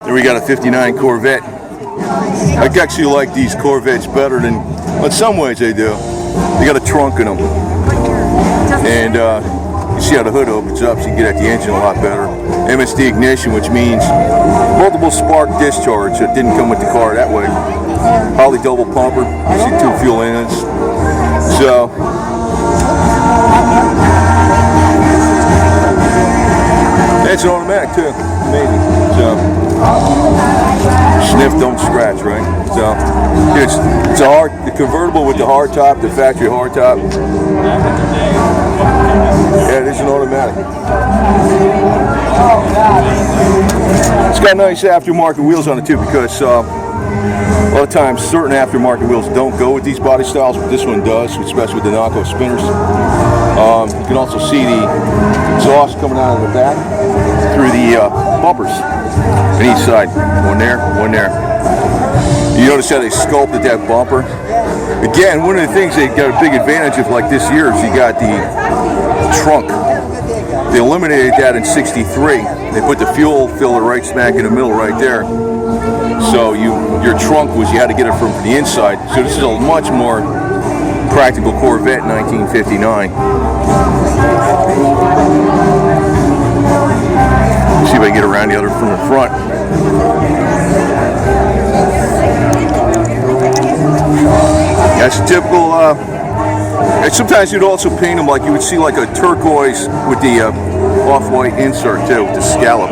Then we got a 59 Corvette. I actually like these Corvettes better than, in some ways they do. They got a trunk in them. And you see how the hood opens up, so you can get at the engine a lot better. MSD ignition, which means multiple spark discharge. So it didn't come with the car that way. Poly double pumper. You see 2 fuel inlets. So it's an automatic too. Amazing. So sniff, don't scratch, right? So it's the convertible with the hardtop, the factory hardtop. Yeah, it is an automatic. It's got nice aftermarket wheels on it too, because a lot of times certain aftermarket wheels don't go with these body styles, but this one does, especially with the knockoff spinners. You can also see the exhaust coming out of the back through the bumpers on each side. One there, one there. You notice how they sculpted that bumper? Again, one of the things they got a big advantage of like this year is you got the trunk. They eliminated that in '63. They put the fuel filler right smack in the middle right there. So your trunk was, you had to get it from the inside. So this is a much more practical Corvette 1959. See if I can get around the other from the front. That's typical. And sometimes you'd also paint them like you would see like a turquoise with the off-white insert too, with the scallop.